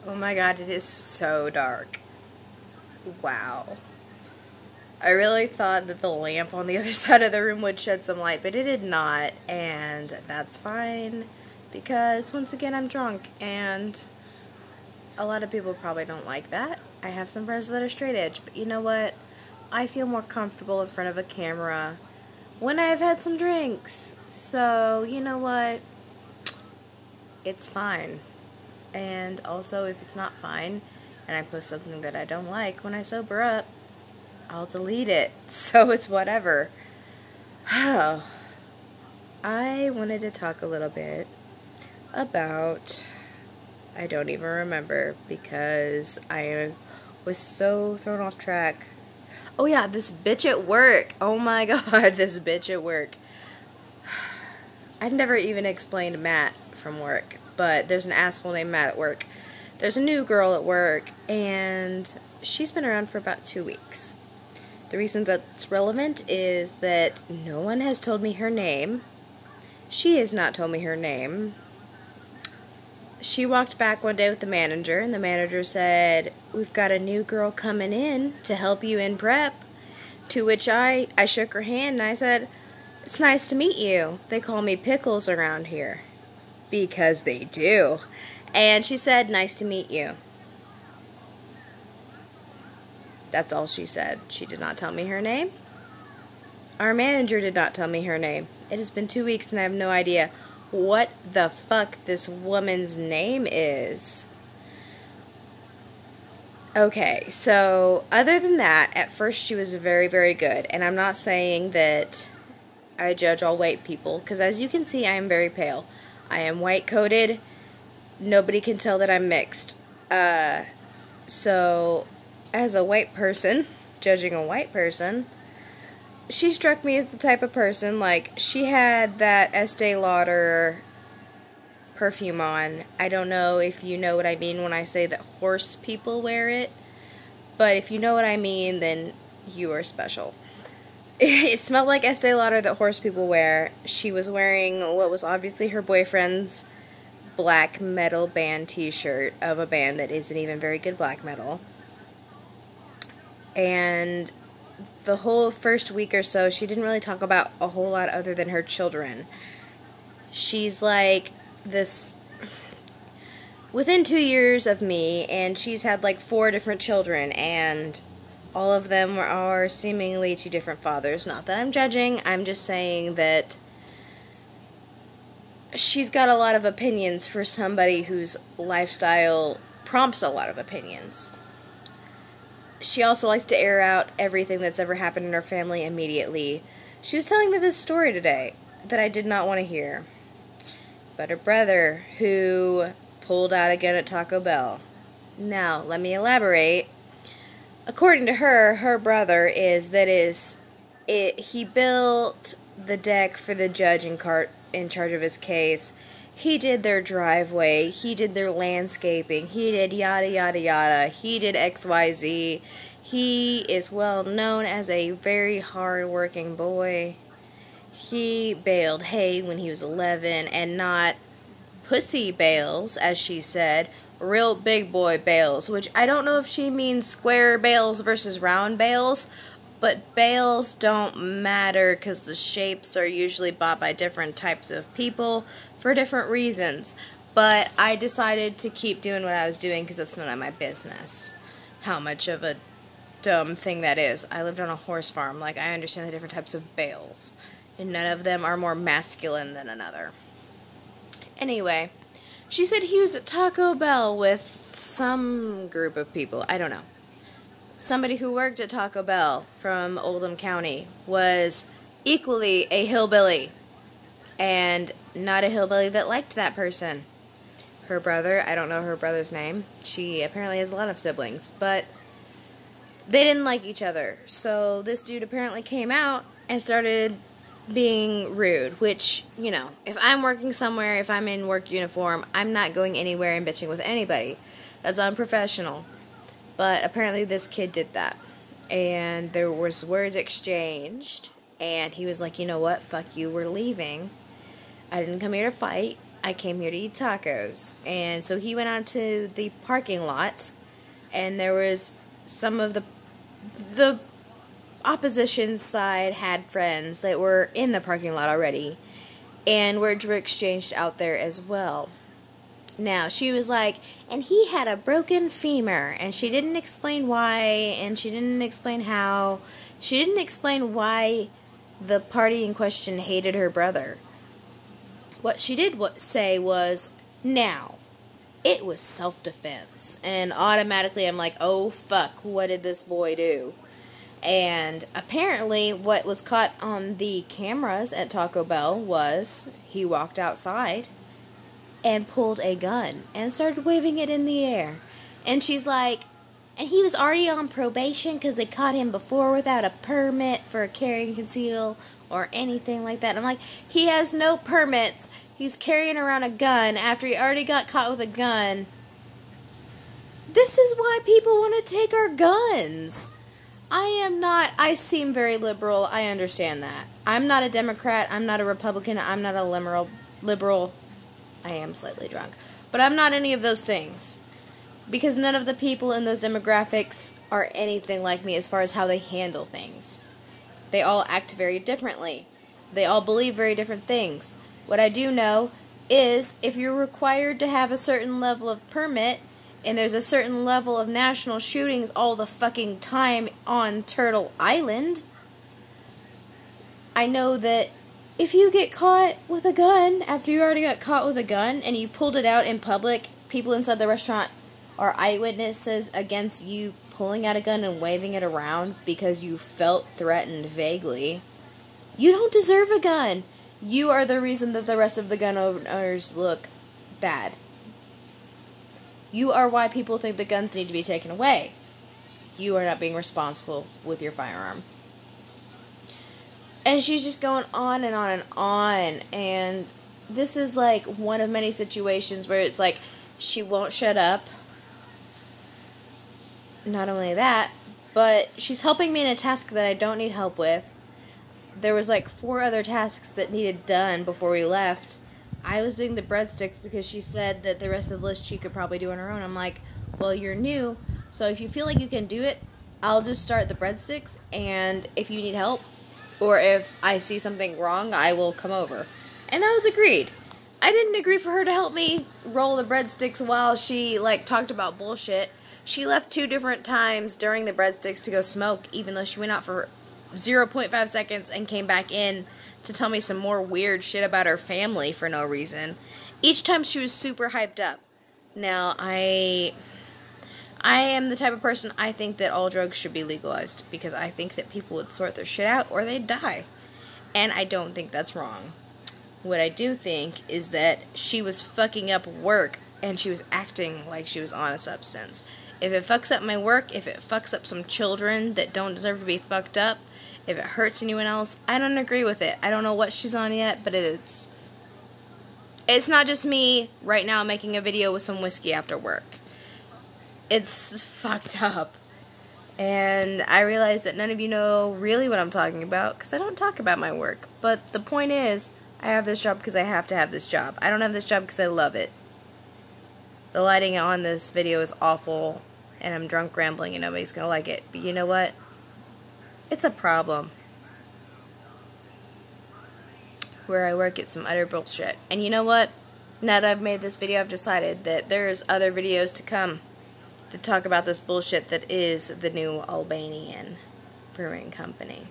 Oh my god, it is so dark. Wow. I really thought that the lamp on the other side of the room would shed some light, but it did not, and that's fine, because once again I'm drunk, and a lot of people probably don't like that. I have some friends that are straight edge, but you know what? I feel more comfortable in front of a camera when I've had some drinks, so you know what? It's fine. And also, if it's not fine, and I post something that I don't like when I sober up, I'll delete it. So it's whatever. I wanted to talk a little bit about, I don't even remember because I was so thrown off track. Oh yeah, this bitch at work. Oh my god, this bitch at work. I've never even explained Matt from work, but there's an asshole named Matt at work. There's a new girl at work, and she's been around for about 2 weeks. The reason that's relevant is that no one has told me her name. She has not told me her name. She walked back one day with the manager, and the manager said, "We've got a new girl coming in to help you in prep." To which I shook her hand and I said, "It's nice to meet you. They call me Pickles around here." Because they do. And she said, "Nice to meet you." That's all she said. She did not tell me her name. Our manager did not tell me her name. It has been 2 weeks and I have no idea what the fuck this woman's name is. Okay, so other than that, at first she was very, very good. And I'm not saying that I judge all white people, because as you can see, I am very pale. I am white-coated. Nobody can tell that I'm mixed. So, as a white person, judging a white person, she struck me as the type of person, like, she had that Estee Lauder perfume on. I don't know if you know what I mean when I say that horse people wear it, but if you know what I mean, then you are special. It smelled like Estee Lauder that horse people wear. She was wearing what was obviously her boyfriend's black metal band t-shirt of a band that isn't even very good black metal. And the whole first week or so, she didn't really talk about a whole lot other than her children. She's like this within 2 years of me, and she's had like 4 different children, and all of them are seemingly to different fathers. Not that I'm judging, I'm just saying that she's got a lot of opinions for somebody whose lifestyle prompts a lot of opinions. She also likes to air out everything that's ever happened in her family immediately. She was telling me this story today that I did not want to hear. But her brother, who pulled out again at Taco Bell. Now, let me elaborate. According to her, her brother he built the deck for the judge in charge of his case. He did their driveway, he did their landscaping, he did yada yada yada, he did XYZ. He is well known as a very hard-working boy. He baled hay when he was 11, and not pussy bales, as she said, real big boy bales, which I don't know if she means square bales versus round bales, but bales don't matter because the shapes are usually bought by different types of people for different reasons. But I decided to keep doing what I was doing because it's none of my business how much of a dumb thing that is. I lived on a horse farm. Like, I understand the different types of bales, and none of them are more masculine than another. Anyway, she said he was at Taco Bell with some group of people. I don't know. Somebody who worked at Taco Bell from Oldham County was equally a hillbilly, and not a hillbilly that liked that person. Her brother, I don't know her brother's name. She apparently has a lot of siblings, but they didn't like each other. So this dude apparently came out and started being rude, which, you know, if I'm working somewhere, if I'm in work uniform, I'm not going anywhere and bitching with anybody. That's unprofessional. But apparently this kid did that. And there was words exchanged. And he was like, "You know what? Fuck you. We're leaving. I didn't come here to fight. I came here to eat tacos. And so he went out to the parking lot, and there was some of the opposition side had friends that were in the parking lot already, and words were exchanged out there as well. Now, she was like, and he had a broken femur, and she didn't explain why, and she didn't explain how. She didn't explain why the party in question hated her brother. What she did say was, now, it was self-defense. And automatically I'm like, oh fuck, what did this boy do? And apparently what was caught on the cameras at Taco Bell was he walked outside and pulled a gun and started waving it in the air. And she's like, and he was already on probation because they caught him before without a permit for carry and conceal or anything like that. And I'm like, he has no permits. He's carrying around a gun after he already got caught with a gun. This is why people want to take our guns. I seem very liberal. I understand that. I'm not a Democrat. I'm not a Republican. I'm not a liberal. I am slightly drunk. But I'm not any of those things. Because none of the people in those demographics are anything like me as far as how they handle things. They all act very differently. They all believe very different things. What I do know is if you're required to have a certain level of permit, and there's a certain level of national shootings all the fucking time on Turtle Island, I know that if you get caught with a gun, after you already got caught with a gun, and you pulled it out in public, people inside the restaurant are eyewitnesses against you pulling out a gun and waving it around because you felt threatened vaguely. You don't deserve a gun. You are the reason that the rest of the gun owners look bad. You are why people think the guns need to be taken away. You are not being responsible with your firearm. And she's just going on and on and on. And this is like one of many situations where it's like she won't shut up. Not only that, but she's helping me in a task that I don't need help with. There was like 4 other tasks that needed done before we left. I was doing the breadsticks because she said that the rest of the list she could probably do on her own. I'm like, well, you're new, so if you feel like you can do it, I'll just start the breadsticks, and if you need help, or if I see something wrong, I will come over. And that was agreed. I didn't agree for her to help me roll the breadsticks while she, like, talked about bullshit. She left 2 different times during the breadsticks to go smoke, even though she went out for 0.5 seconds and came back in to tell me some more weird shit about her family for no reason. Each time she was super hyped up. Now, I am the type of person, I think that all drugs should be legalized, because I think that people would sort their shit out or they'd die. And I don't think that's wrong. What I do think is that she was fucking up work, and she was acting like she was on a substance. If it fucks up my work, if it fucks up some children that don't deserve to be fucked up, if it hurts anyone else, I don't agree with it. I don't know what she's on yet, but it's not just me right now making a video with some whiskey after work. It's fucked up. And I realize that none of you know really what I'm talking about, because I don't talk about my work. But the point is, I have this job because I have to have this job. I don't have this job because I love it. The lighting on this video is awful, and I'm drunk rambling and nobody's gonna like it. But you know what? It's a problem. Where I work, it's some utter bullshit. And you know what? Now that I've made this video, I've decided that there's other videos to come that talk about this bullshit that is the New Albanian Brewing Company.